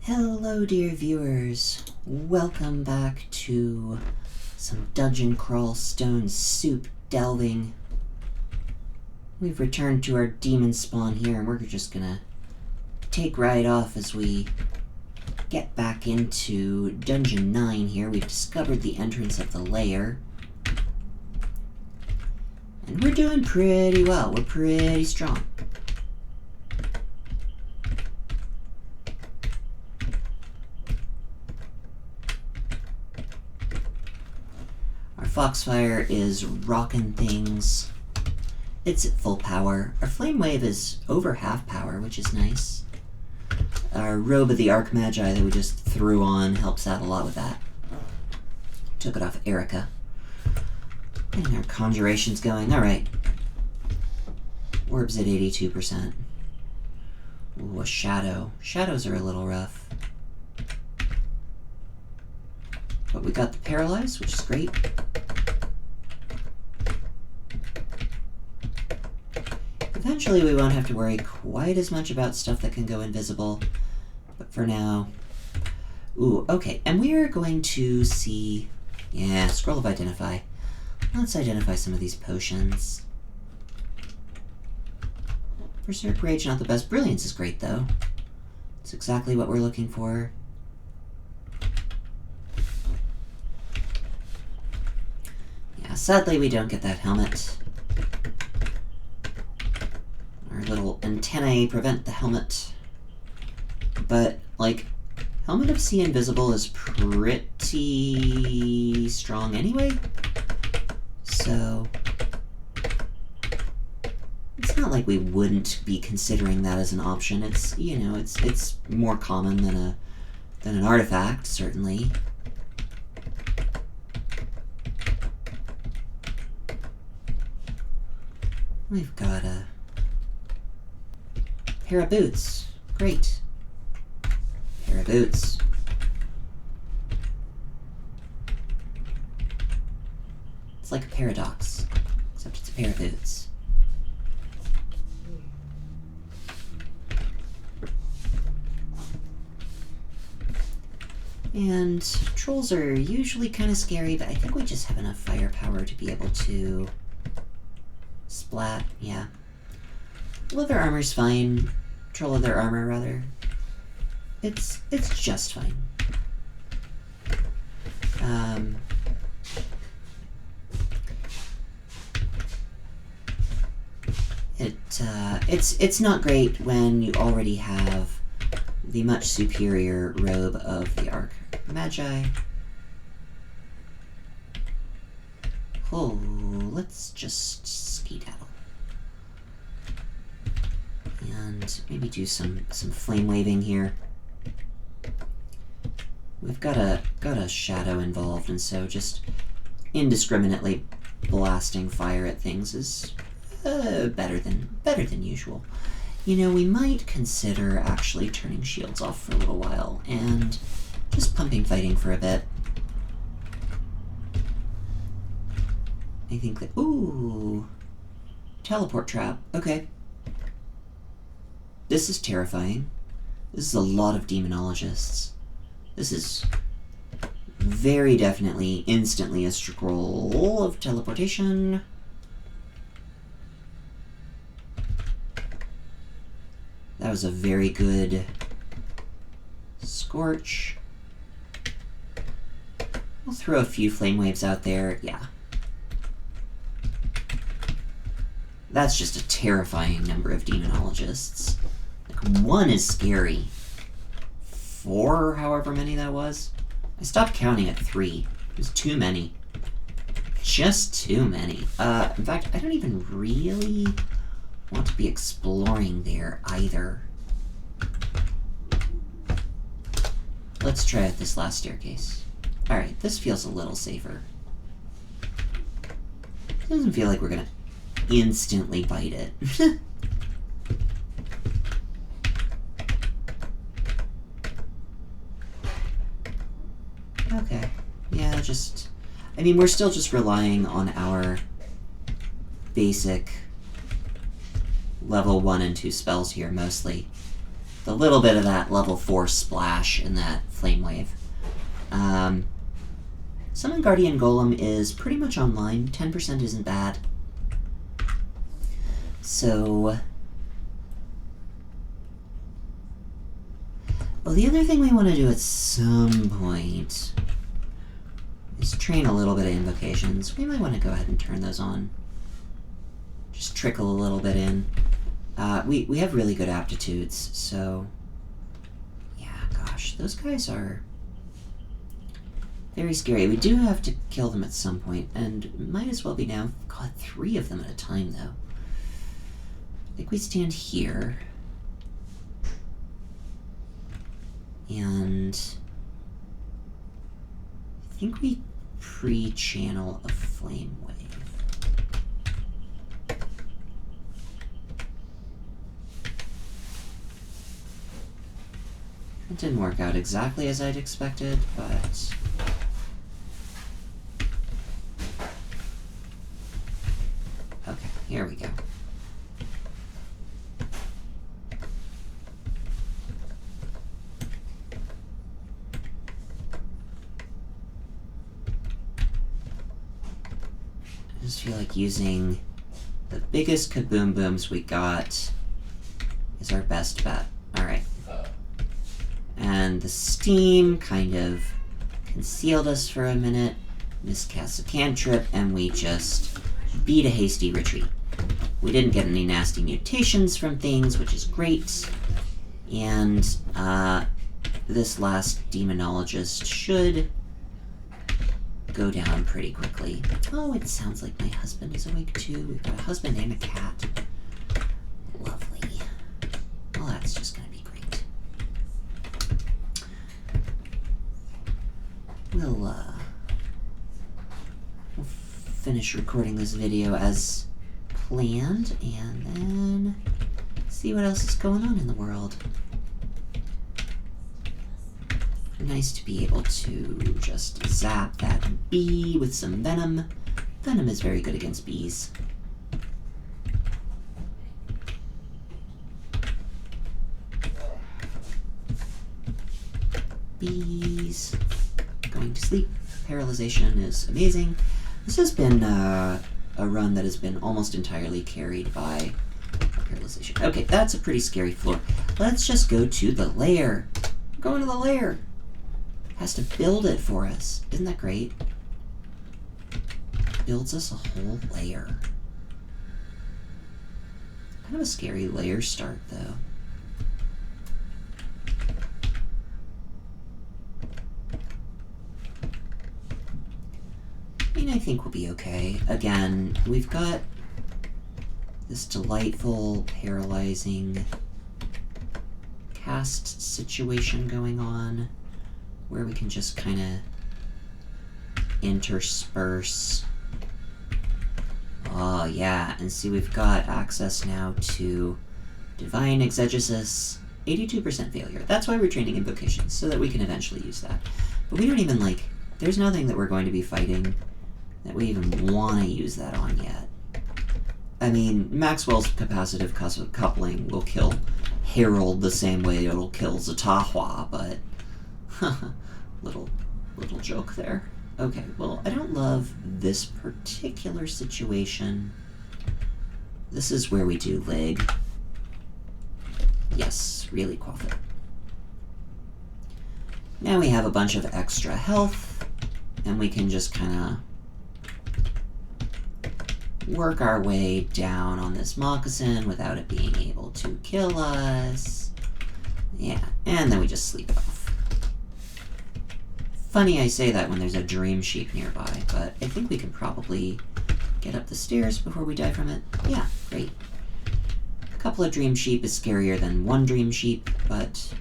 Hello dear viewers, welcome back to some dungeon crawl stone soup delving. We've returned to our Demonspawn here and we're just gonna take right off as we get back into Dungeon 9 here. We've discovered the entrance of the lair. And we're doing pretty well, we're pretty strong. Foxfire is rocking things. It's at full power. Our Flame Wave is over half power, which is nice. Our Robe of the Archmagi that we just threw on helps out a lot with that. Took it off Erica. And our Conjuration's going. Alright. Orb's at 82%. Ooh, a Shadow. Shadows are a little rough. But we got the Paralyze, which is great. Eventually we won't have to worry quite as much about stuff that can go invisible, but for now... Ooh, okay, and we're going to see... Yeah, Scroll of Identify. Let's identify some of these potions. Berserk Rage, not the best. Brilliance is great, though. It's exactly what we're looking for. Yeah, sadly we don't get that helmet. Our little antennae prevent the helmet. But, like, Helmet of Sea Invisible is pretty strong anyway. So, it's not like we wouldn't be considering that as an option. It's, you know, it's more common than an artifact, certainly. We've got a pair of boots. Great. Pair of boots. It's like a paradox, except it's a pair of boots. And trolls are usually kind of scary, but I think we just have enough firepower to be able to splat, yeah. Leather armor's fine. Troll leather armor, rather. It's just fine. It's not great when you already have the much superior Robe of the Archmagi. Oh, let's just skedaddle. And maybe do some flame waving here. We've got a shadow involved, and so just indiscriminately blasting fire at things is better than usual. You know, we might consider actually turning shields off for a little while and just pumping fighting for a bit. I think that... Ooh! Teleport trap. Okay. This is terrifying. This is a lot of demonologists. This is very definitely, instantly a scroll of teleportation. That was a very good scorch. We'll throw a few flame waves out there. Yeah. That's just a terrifying number of demonologists. Like, 1 is scary. 4, however many that was. I stopped counting at 3. It was too many. Just too many. In fact, I don't even really want to be exploring there either. Let's try out this last staircase. Alright, this feels a little safer. Doesn't feel like we're gonna instantly bite it. Okay. Yeah, just... I mean, we're still just relying on our basic level 1 and 2 spells here, mostly. the little bit of that level 4 splash in that flame wave. Summon Guardian Golem is pretty much online. 10% isn't bad. So... well, the other thing we want to do at some point is train a little bit of invocations. We might want to go ahead and turn those on. Just trickle a little bit in. We have really good aptitudes, so... yeah, gosh, those guys are very scary. We do have to kill them at some point, and might as well be now. God, 3 of them at a time, though. I think we stand here. And I think we pre-channel a flame wave. It didn't work out exactly as I'd expected, but... okay, here we go. I just feel like using the biggest kaboom booms we got is our best bet. Alright. And the steam kind of concealed us for a minute, miscast a cantrip, and we just beat a hasty retreat. We didn't get any nasty mutations from things, which is great. And this last demonologist should go down pretty quickly. Oh, it sounds like my husband is awake too. We've got a husband and a cat. Lovely. Well, that's just gonna be great. We'll finish recording this video as planned, and then see what else is going on in the world. Nice to be able to just zap that bee with some venom. Venom is very good against bees. Bees going to sleep. Paralyzation is amazing. This has been a run that has been almost entirely carried by paralyzation. Okay, that's a pretty scary floor. Let's just go to the lair. We're going to the lair. Has to build it for us. Isn't that great? Builds us a whole layer. Kind of a scary layer start, though. I mean, I think we'll be okay. Again, we've got this delightful, paralyzing cast situation going on, where we can just kind of intersperse. Oh yeah, and see, we've got access now to Divine Exegesis, 82% failure. That's why we're training invocations, so that we can eventually use that. But we don't even, like, there's nothing that we're going to be fighting that we even want to use that on yet. I mean, Maxwell's capacitive coupling will kill Herald the same way it'll kill Zatahwa, but... little joke there. Okay, well, I don't love this particular situation. This is where we do leg. Yes, really quaff it. Now we have a bunch of extra health, and we can just kind of work our way down on this moccasin without it being able to kill us. Yeah, and then we just sleep it off. Funny I say that when there's a dream sheep nearby, but I think we can probably get up the stairs before we die from it. Yeah, great. A couple of dream sheep is scarier than one dream sheep, but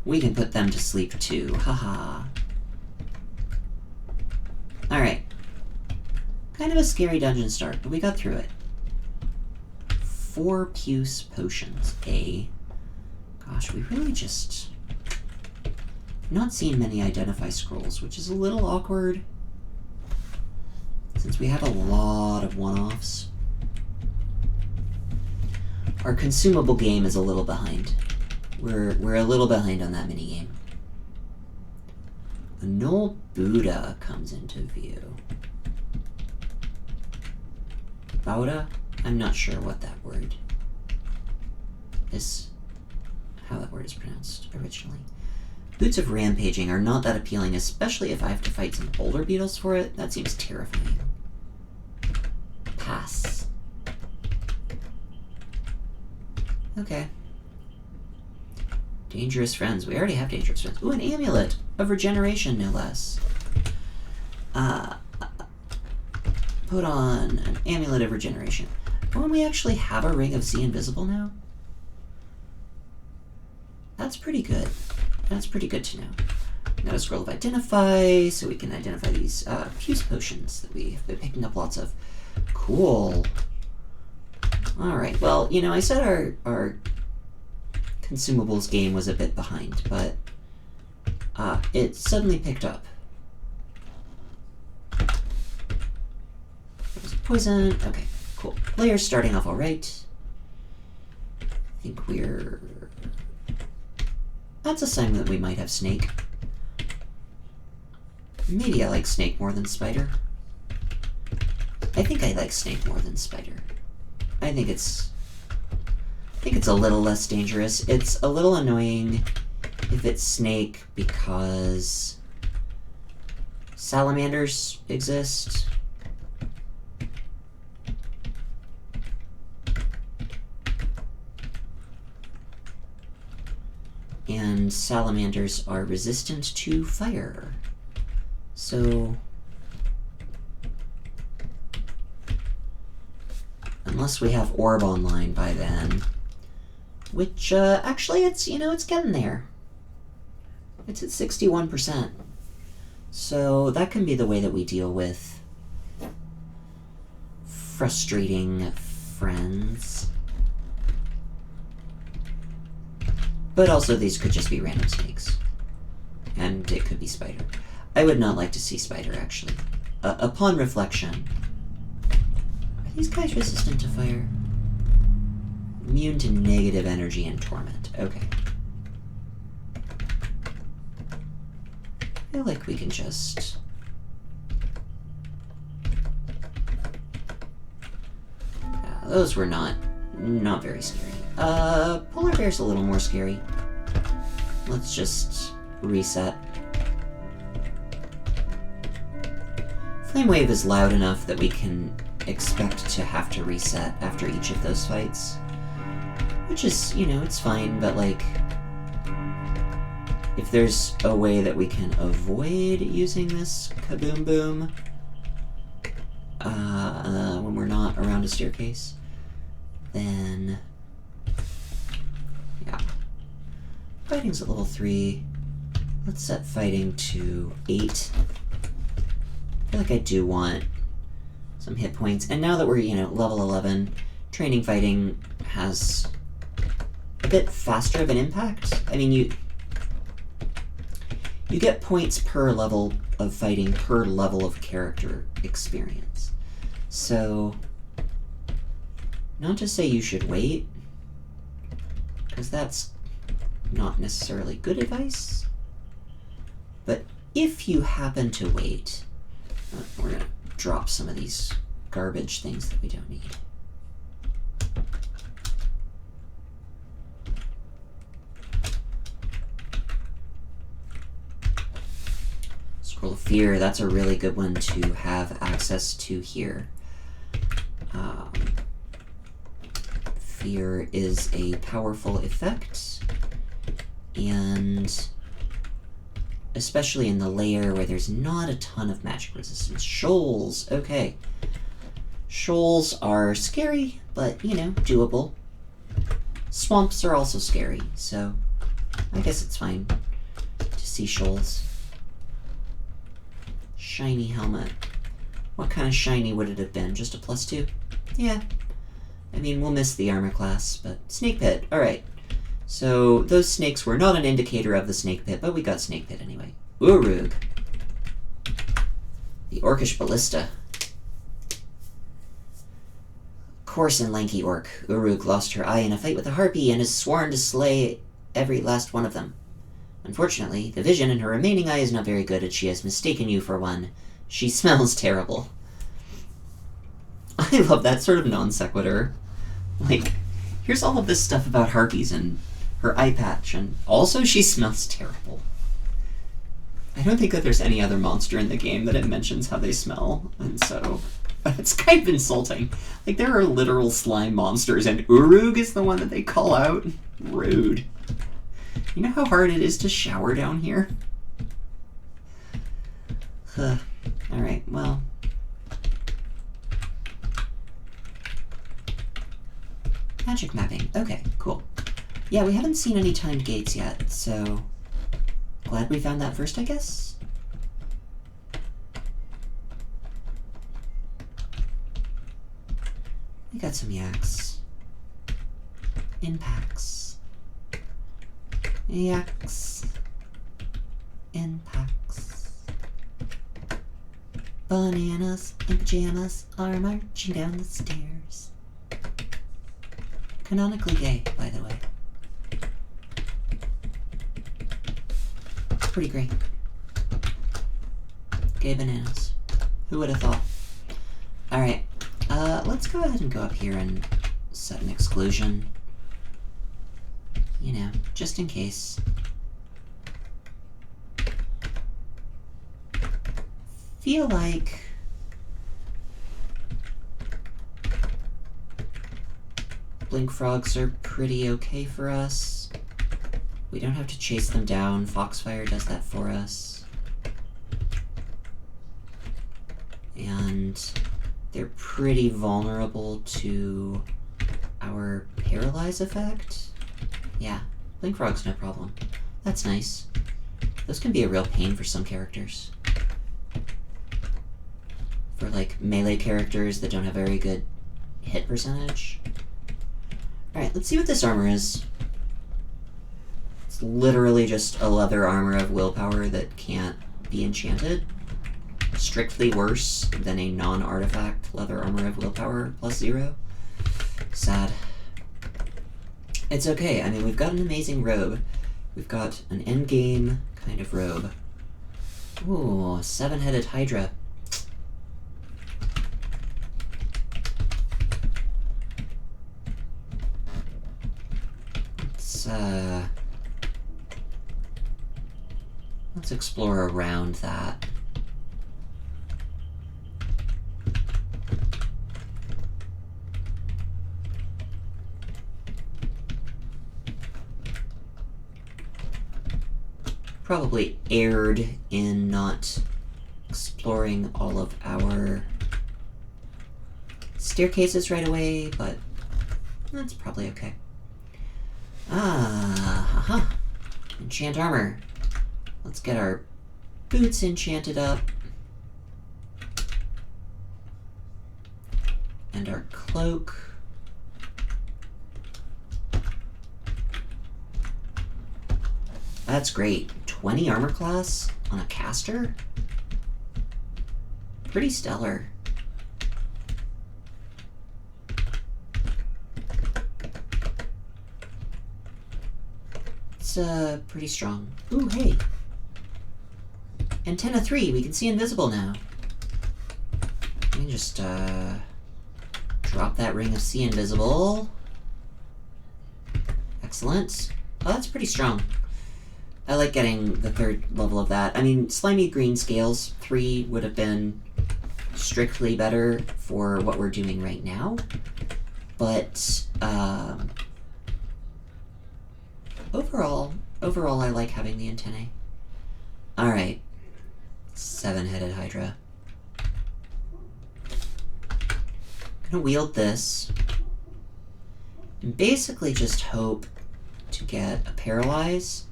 we can put them to sleep too. Haha. Alright. Kind of a scary dungeon start, but we got through it. 4 Puce potions. Gosh, we really just... not seen many identify scrolls, which is a little awkward since we have a lot of one-offs. our consumable game is a little behind. We're a little behind on that minigame. A Null Buddha comes into view. Bauda? I'm not sure what that word is, how that word is pronounced originally. Boots of Rampaging are not that appealing, especially if I have to fight some boulder beetles for it. That seems terrifying. Pass. Okay. Dangerous Friends. We already have Dangerous Friends. Ooh, an Amulet of Regeneration, no less. Put on an Amulet of Regeneration. Oh, and we actually have a Ring of See Invisible now? That's pretty good. That's pretty good to know. Got a Scroll of Identify, so we can identify these Fuse Potions that we've been picking up lots of. Cool. Alright, well, you know, I said our consumables game was a bit behind, but it suddenly picked up. There's a poison. Okay, cool. Player's starting off alright. I think we're... That's a sign that we might have Snake. Maybe I like Snake more than Spider. I think I like Snake more than Spider. I think it's a little less dangerous. It's a little annoying if it's Snake because salamanders exist. And salamanders are resistant to fire. So unless we have Orb online by then, which actually it's, you know, it's getting there. It's at 61%. So that can be the way that we deal with frustrating friends. But also these could just be random snakes. And it could be Spider. I would not like to see Spider, actually. Upon reflection. Are these guys resistant to fire? Immune to negative energy and torment. Okay. I feel like we can just... those were not very scary. Polar Bear's a little more scary. Let's just reset. Flame Wave is loud enough that we can expect to have to reset after each of those fights. Which is, you know, it's fine, but like... if there's a way that we can avoid using this Kaboom Boom when we're not around a staircase, then... yeah. Fighting's at level 3. Let's set fighting to 8. I feel like I do want some hit points. And now that we're, you know, level 11, training fighting has a bit faster of an impact. I mean, you get points per level of fighting per level of character experience. So, not to say you should wait, because that's not necessarily good advice, but if you happen to wait, we're going to drop some of these garbage things that we don't need. Scroll of Fear, that's a really good one to have access to here. Fear is a powerful effect, and especially in the layer where there's not a ton of magic resistance. Shoals, okay. Shoals are scary, but, you know, doable. Swamps are also scary, so I guess it's fine to see shoals. Shiny helmet. What kind of shiny would it have been? Just a +2? Yeah. I mean, we'll miss the armor class, but Snake Pit, alright. So, those snakes were not an indicator of the Snake Pit, but we got Snake Pit anyway. Urug. The Orcish Ballista. coarse and lanky orc, Uruk lost her eye in a fight with a harpy and has sworn to slay every last one of them. Unfortunately, the vision in her remaining eye is not very good, and she has mistaken you for one. She smells terrible. I love that sort of non sequitur. Like, here's all of this stuff about harpies and her eye patch, and also she smells terrible. I don't think that there's any other monster in the game that it mentions how they smell, and so it's kind of insulting. Like, there are literal slime monsters, and Uruk is the one that they call out? Rude. You know how hard it is to shower down here? Alright, well. Magic mapping. Okay, cool. Yeah, we haven't seen any timed gates yet, so glad we found that first, I guess? We got some yaks. Impacts. Yaks. Impacts. Bananas in pajamas are marching down the stairs. Canonically gay, by the way. Pretty great. Gay bananas. Who would have thought? Alright, let's go ahead and go up here and set an exclusion. You know, just in case. Feel like blink frogs are pretty okay for us. We don't have to chase them down. Foxfire does that for us. And they're pretty vulnerable to our paralyze effect. Yeah, blink frog's no problem. That's nice. Those can be a real pain for some characters. For like melee characters that don't have very good hit percentage. Alright, let's see what this armor is. It's literally just a leather armor of willpower that can't be enchanted. Strictly worse than a non-artifact leather armor of willpower plus 0. Sad. It's okay, I mean, we've got an amazing robe. We've got an endgame kind of robe. Ooh, 7-headed Hydra. Let's explore around that. Probably erred in not exploring all of our staircases right away, but that's probably okay. Haha. Enchant armor. Let's get our boots enchanted up. And our cloak. That's great. 20 armor class on a caster? Pretty stellar. It's pretty strong. Ooh, hey. Antenna 3, we can see invisible now. We can just drop that ring of see invisible. Excellent. Oh, that's pretty strong. I like getting the 3rd level of that. I mean, slimy green scales, 3 would have been strictly better for what we're doing right now. But, overall, I like having the antennae. Alright. 7-headed Hydra. I'm gonna wield this. And basically just hope to get a paralyze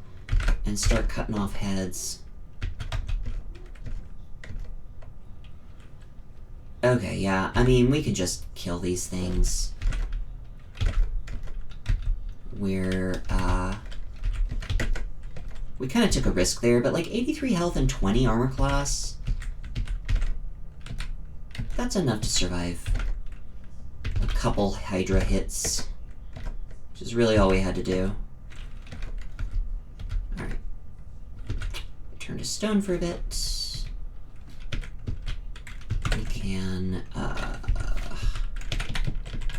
and start cutting off heads. Okay, yeah, I mean, we can just kill these things. We're, we kind of took a risk there, but like 83 health and 20 armor class, that's enough to survive a couple Hydra hits, which is really all we had to do. Alright. Turn to stone for a bit. We can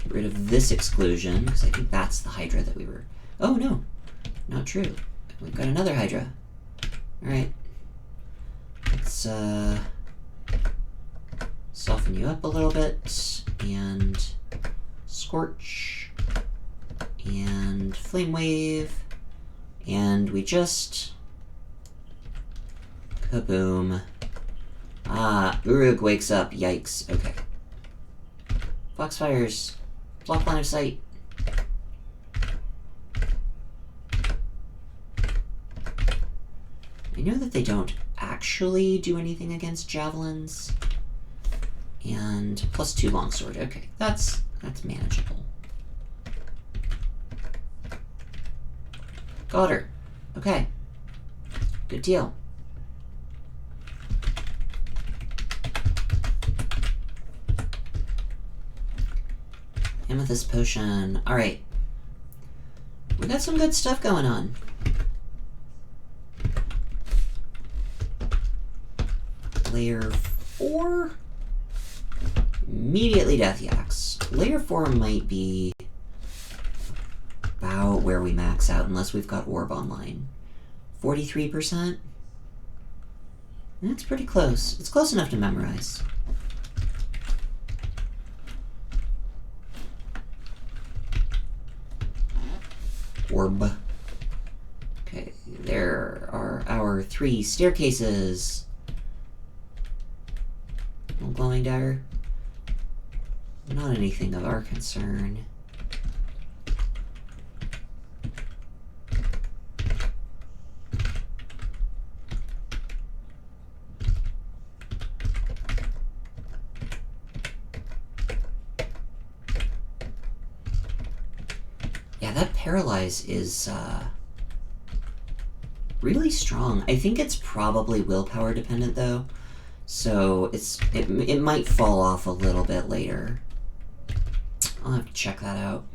get rid of this exclusion, because I think that's the Hydra that we were... Oh, no. Not true. We've got another Hydra. Alright. Let's soften you up a little bit, and Scorch, and Flame Wave, and we just... Kaboom. Ah, Uruk wakes up. Yikes. Okay. Foxfires. Block line of sight. I know that they don't actually do anything against javelins. And +2 longsword. Okay, that's manageable. Got her. Okay. Good deal. Amethyst potion. Alright. We got some good stuff going on. Layer 4? Immediately Death Yaks. Layer 4 might be about where we max out, unless we've got Orb online. 43%? That's pretty close. It's close enough to memorize. Orb. Okay, there are our 3 staircases. No glowing dagger. Not anything of our concern. Yeah, that Paralyze is really strong. I think it's probably willpower dependent though, so it might fall off a little bit later. I'll have to check that out.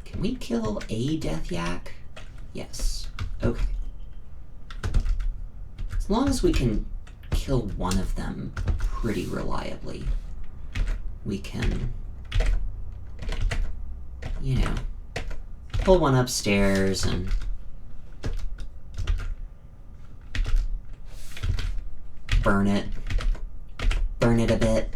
Can we kill a Death Yak? Yes. Okay. As long as we can kill one of them pretty reliably, we can, you know, pull one upstairs and burn it a bit.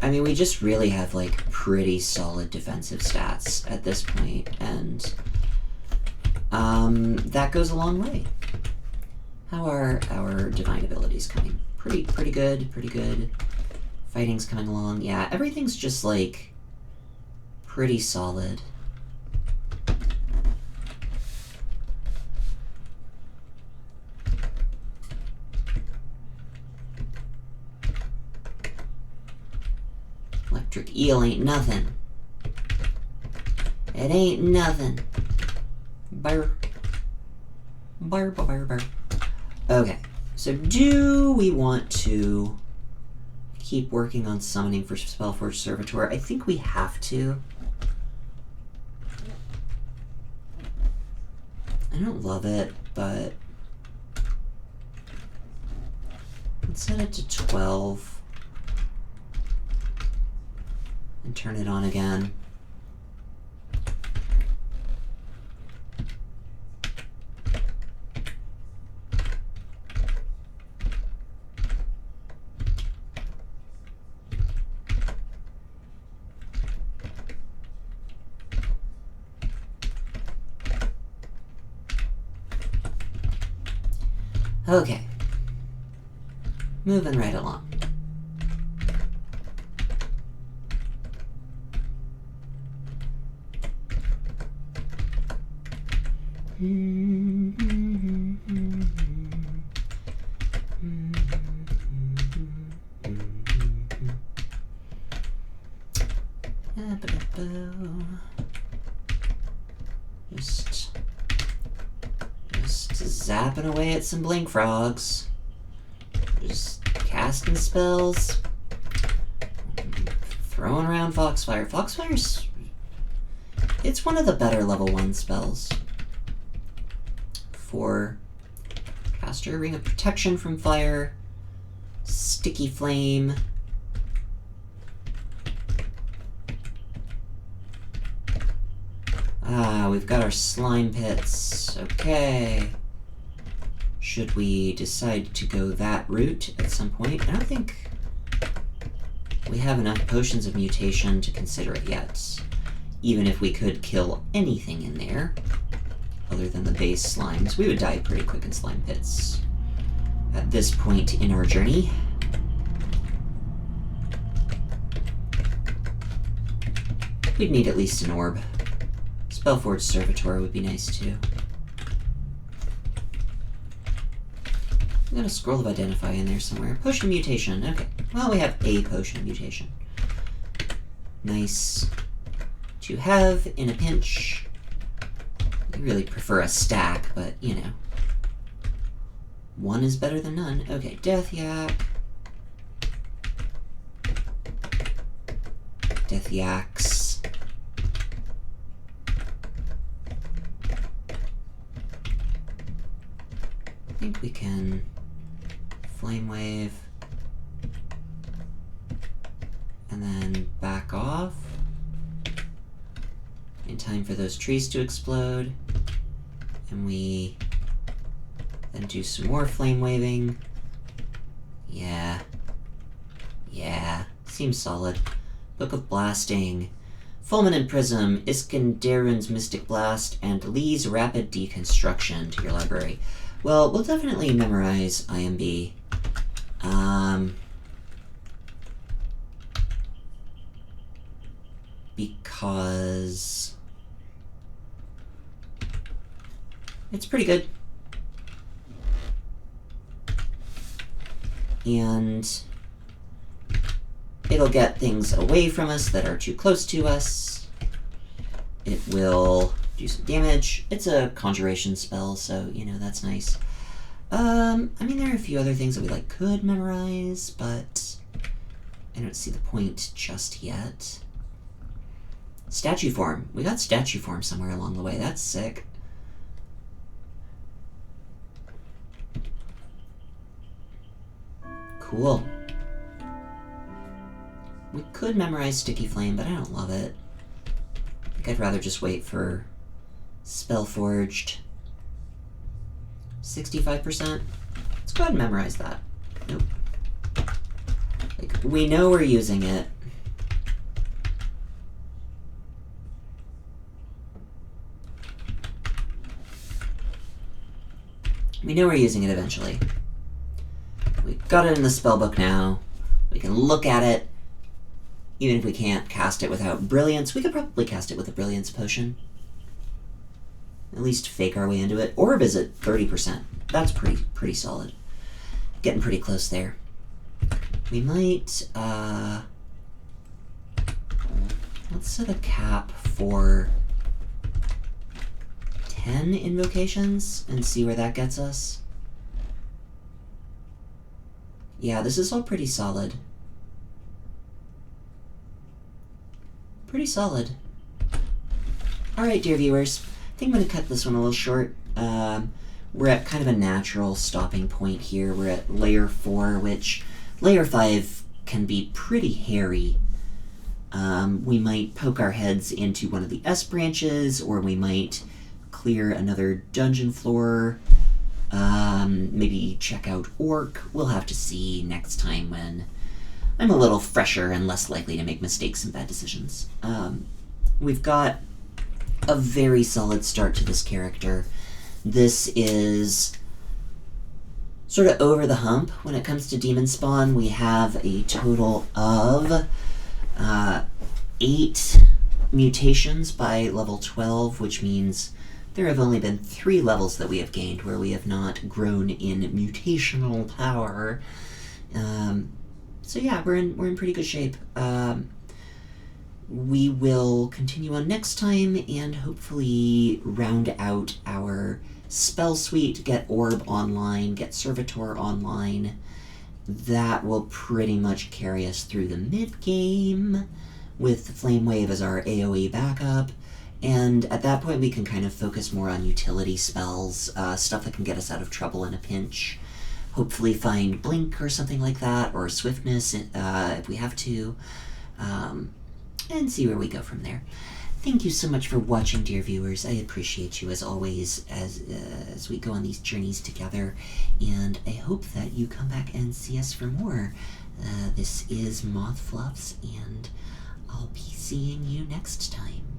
I mean, we just really have, like, pretty solid defensive stats at this point, and that goes a long way. How are our divine abilities coming? Pretty good, pretty good. Fighting's coming along. Yeah, everything's just, like, pretty solid. Electric eel ain't nothing. It ain't nothing. Burr. Burr, burr, burr. Okay, so do we want to keep working on summoning for Spellforge Servitor? I think we have to. I don't love it, but let's set it to 12. And turn it on again. Okay. Moving right along. Just zapping away at some blink frogs. Just casting spells. Throwing around Foxfire. Foxfire's... it's one of the better level 1 spells. For caster, Ring of Protection from Fire, Sticky Flame. Ah, we've got our slime pits. Okay. Should we decide to go that route at some point? I don't think we have enough potions of mutation to consider it yet. Even if we could kill anything in there, other than the base slimes, we would die pretty quick in slime pits at this point in our journey. We'd need at least an orb. Spellforged Servitor would be nice too. We got a Scroll of Identify in there somewhere. Potion of Mutation, okay. Well, we have a Potion of Mutation. Nice to have in a pinch. I really prefer a stack, but, you know. One is better than none. Okay, Death Yak. Death Yaks. I think we can Flame Wave. And then back off. In time for those trees to explode. And we then do some more flame waving. Yeah. Yeah. Seems solid. Book of Blasting. Fulminant Prism, Iskenderun's Mystic Blast, and Lee's Rapid Deconstruction to your library. Well, we'll definitely memorize IMB. Because it's pretty good. And it'll get things away from us that are too close to us. It will do some damage. It's a conjuration spell, so, you know, that's nice. I mean, there are a few other things that we, like, could memorize, but I don't see the point just yet. Statue Form. We got Statue Form somewhere along the way. That's sick. Cool. We could memorize Sticky Flame, but I don't love it. I think I'd rather just wait for Spellforged. 65%. Let's go ahead and memorize that. Nope. Like, we know we're using it. We know we're using it eventually. We've got it in the spellbook now. We can look at it. Even if we can't cast it without Brilliance, we could probably cast it with a Brilliance potion. At least fake our way into it. Orb is at 30%. That's pretty solid. Getting pretty close there. We might, let's set a cap for 10 invocations and see where that gets us. Yeah, this is all pretty solid. Pretty solid. Alright, dear viewers. I think I'm going to cut this one a little short. We're at kind of a natural stopping point here. We're at layer 4, which layer 5 can be pretty hairy. We might poke our heads into one of the S branches, or we might clear another dungeon floor. Maybe check out Orc. We'll have to see next time when I'm a little fresher and less likely to make mistakes and bad decisions. We've got a very solid start to this character. This is sort of over the hump when it comes to Demonspawn. We have a total of 8 mutations by level 12, which means there have only been 3 levels that we have gained where we have not grown in mutational power. So yeah, we're in pretty good shape. We will continue on next time and hopefully round out our spell suite, get Orb online, get Servitor online. That will pretty much carry us through the mid-game with Flame Wave as our AoE backup. And at that point we can kind of focus more on utility spells, stuff that can get us out of trouble in a pinch. Hopefully find Blink or something like that, or Swiftness if we have to, and see where we go from there. Thank you so much for watching, dear viewers. I appreciate you as always as we go on these journeys together, and I hope that you come back and see us for more. This is MothFluffs, and I'll be seeing you next time.